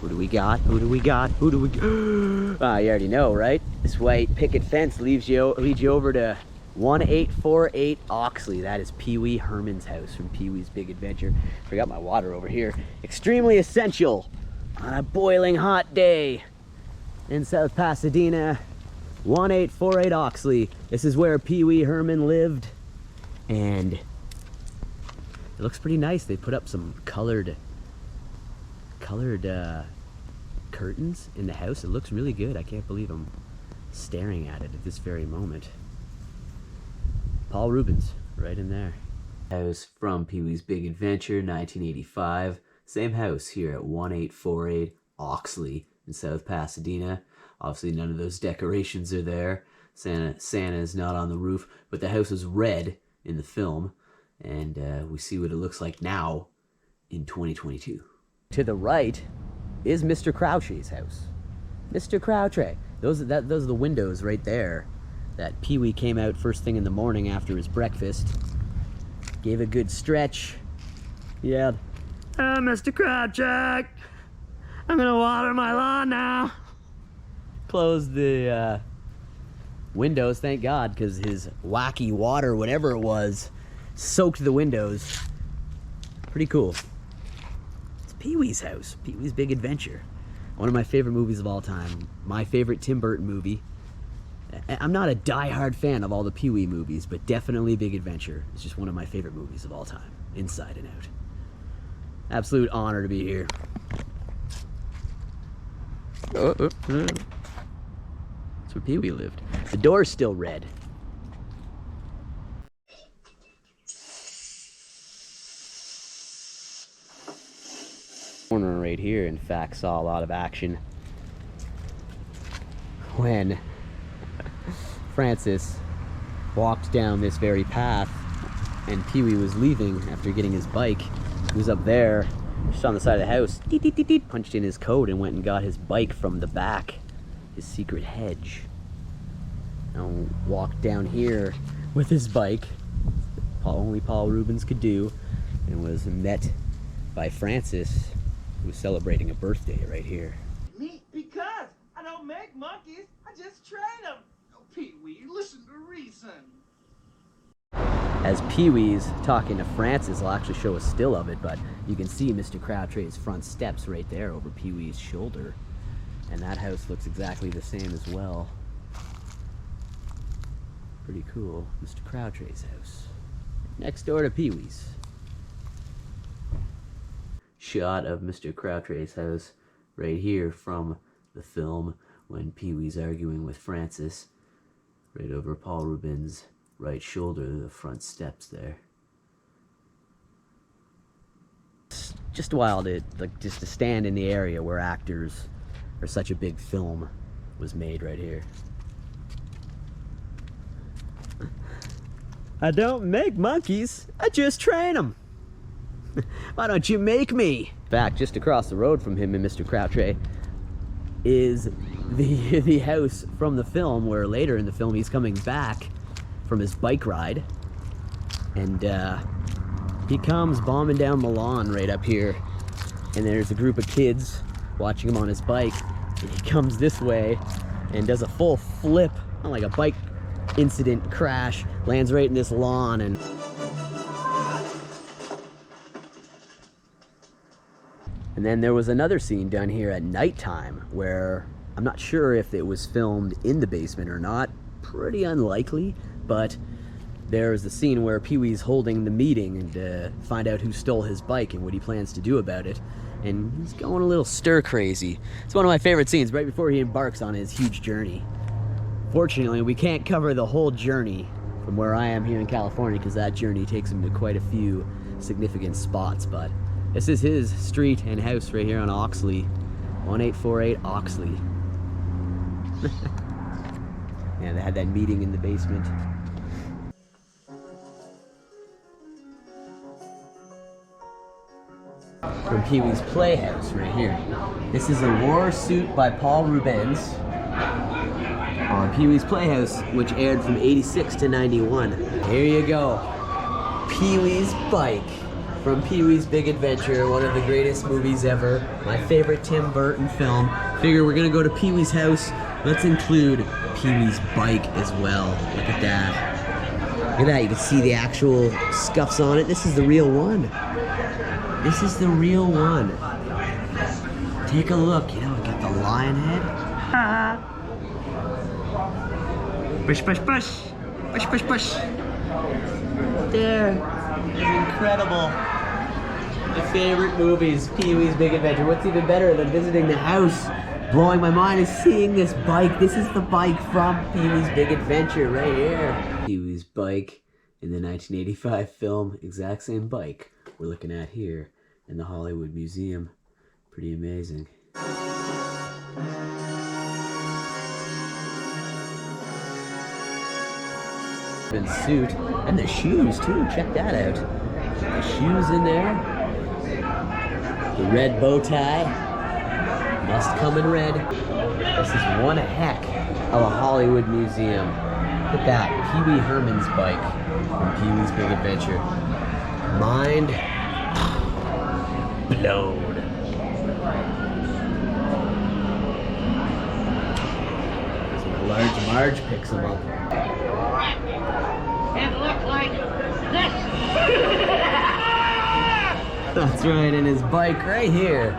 Who do we got? Who do we got? Who do we got? You already know, right? This white picket fence leads you over to 1848 Oxley. That is Pee Wee Herman's house from Pee Wee's Big Adventure. Forgot my water over here. Extremely essential on a boiling hot day in South Pasadena. 1848 Oxley. This is where Pee Wee Herman lived, and it looks pretty nice. They put up some colored curtains in the house. It looks really good. I can't believe I'm staring at it at this very moment. Paul Rubens right in there. House from Pee Wee's Big Adventure, 1985. Same house here at 1848 Oxley in South Pasadena. Obviously none of those decorations are there. Santa is not on the roof, but the house was red in the film, and we see what it looks like now in 2022. To the right is Mr. Crouchy's house. Mr. Crouchy. Those are the windows right there that Pee Wee came out first thing in the morning after his breakfast. Gave a good stretch. Yelled, "Oh, Mr. Crouchy, I'm gonna water my lawn now." Closed the windows, thank God, because his wacky water, whatever it was, soaked the windows. Pretty cool. It's Pee Wee's house, Pee Wee's Big Adventure. One of my favorite movies of all time. My favorite Tim Burton movie. I'm not a die-hard fan of all the Pee Wee movies, but definitely Big Adventure. It's just one of my favorite movies of all time, inside and out. Absolute honor to be here. That's where Pee Wee lived. The door's still red. Corner right here, in fact, saw a lot of action when Francis walked down this very path and Pee Wee was leaving after getting his bike. He was up there, just on the side of the house, punched in his coat and went and got his bike from the back, his secret hedge. And walked down here with his bike, only Paul Rubens could do, and was met by Francis, who was celebrating a birthday right here. Me? Because I don't make monkeys, I just train them. Oh, Pee Wee, listen to reason. As Pee Wee's talking to Francis, I'll actually show a still of it, but you can see Mr. Crabtree's front steps right there over Pee Wee's shoulder. And that house looks exactly the same as well. Pretty cool. Mr. Crabtree's house. Next door to Pee Wee's. Shot of Mr. Crabtree's house right here from the film when Pee Wee's arguing with Francis. Right over Paul Rubens' right shoulder, the front steps there. It's just wild, just to stand in the area where actors or such a big film was made right here. I don't make monkeys, I just train them. Why don't you make me? Back just across the road from him and Mr. Crabtree is the house from the film, where later in the film he's coming back from his bike ride, and he comes bombing down the lawn right up here, and there's a group of kids watching him on his bike, and he comes this way and does a full flip on like a bike incident crash, lands right in this lawn. And then there was another scene down here at nighttime where I'm not sure if it was filmed in the basement or not, pretty unlikely, but there's the scene where Pee Wee's holding the meeting and find out who stole his bike and what he plans to do about it, and he's going a little stir crazy. It's one of my favorite scenes right before he embarks on his huge journey. Fortunately, we can't cover the whole journey from where I am here in California, because that journey takes him to quite a few significant spots, but this is his street and house right here on Oxley, 1848 Oxley. Yeah, they had that meeting in the basement. From Pee Wee's Playhouse right here. This is a war suit by Paul Rubens on Pee Wee's Playhouse, which aired from '86 to '91. Here you go. Pee Wee's bike. from Pee-wee's Big Adventure, one of the greatest movies ever. My favorite Tim Burton film. Figure we're gonna go to Pee-wee's house. Let's include Pee-wee's bike as well. Look at that. Look at that, you can see the actual scuffs on it. This is the real one. This is the real one. Take a look, you know, get the lion head. Push, push, push. Push, push, push. There. It's incredible. My favorite movies, Pee-wee's Big Adventure. What's even better than visiting the house? Blowing my mind is seeing this bike. This is the bike from Pee-wee's Big Adventure right here. Pee-wee's bike in the 1985 film, exact same bike we're looking at here in the Hollywood Museum. Pretty amazing. Suit and the shoes too, check that out. The shoes in there, the red bow tie, must come in red. This is one heck of a Hollywood museum. Look at that, Pee-wee Herman's bike from Pee-wee's Big Adventure. Mind blown. That's when Large Marge picks him up. It looked like this. That's right, and his bike right here.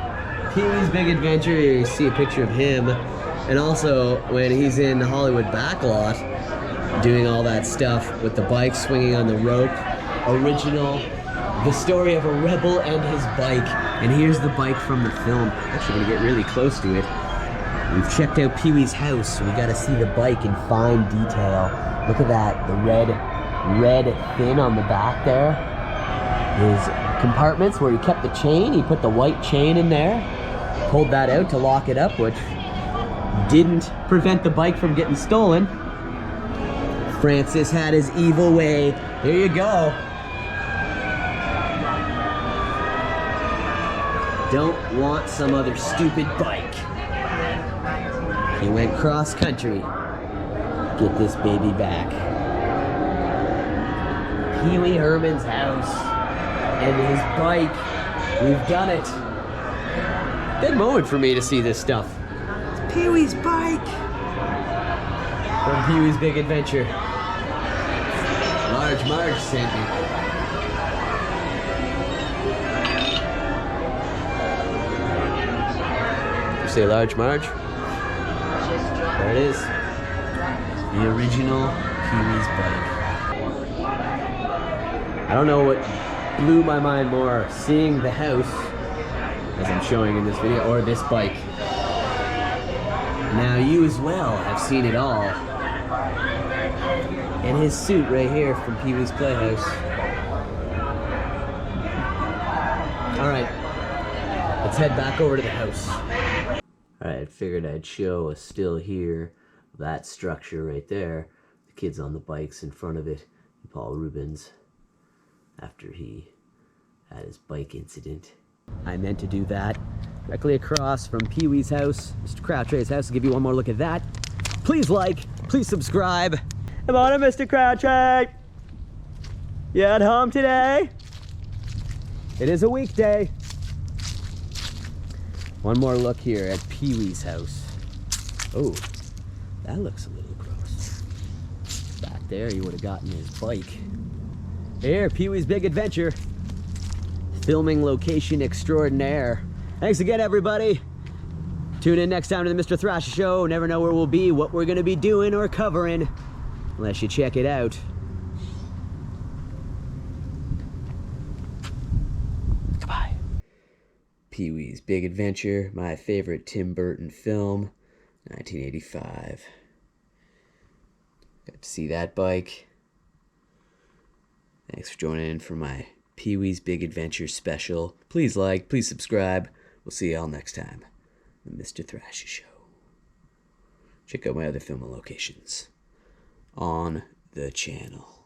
Pee-wee's Big Adventure, here you see a picture of him. And also when he's in the Hollywood backlot, doing all that stuff with the bike swinging on the rope. Original, the story of a rebel and his bike. And here's the bike from the film. Actually gonna get really close to it. We've checked out Pee-wee's house, so we gotta see the bike in fine detail. Look at that, the red fin on the back there. His compartments where he kept the chain, he put the white chain in there, pulled that out to lock it up, which didn't prevent the bike from getting stolen. Francis had his evil way. Here you go. Don't want some other stupid bike. He went cross country. Get this baby back. Pee-wee Herman's house and his bike. We've done it. Big moment for me to see this stuff. It's Pee-wee's bike from Pee-wee's Big Adventure. Large Marge sent me. You say Large Marge? There it is. The original Pee-wee's bike. I don't know what blew my mind more, seeing the house, as I'm showing in this video, or this bike. Now you as well have seen it all. And his suit right here from Pee-wee's Playhouse. Alright, let's head back over to the house. Alright, I figured I'd show a still here, that structure right there. The kids on the bikes in front of it, and Paul Rubens, after he had his bike incident. I meant to do that directly across from Pee-wee's house, Mr. Crabtree's house. I'll give you one more look at that. Please like, please subscribe. Come on, Mr. Crabtree. You at home today? It is a weekday. One more look here at Pee-wee's house. Oh, that looks a little gross. Back there, you would have gotten his bike. Here, Pee-wee's Big Adventure. Filming location extraordinaire. Thanks again, everybody. Tune in next time to the Mr. Thrasha Show. Never know where we'll be, what we're gonna be doing or covering, unless you check it out. Goodbye. Pee-wee's Big Adventure, my favorite Tim Burton film, 1985. Got to see that bike. Thanks for joining in for my Pee-wee's Big Adventure special. Please like, please subscribe. We'll see y'all next time. The Mr. Thrasha Show. Check out my other film locations on the channel.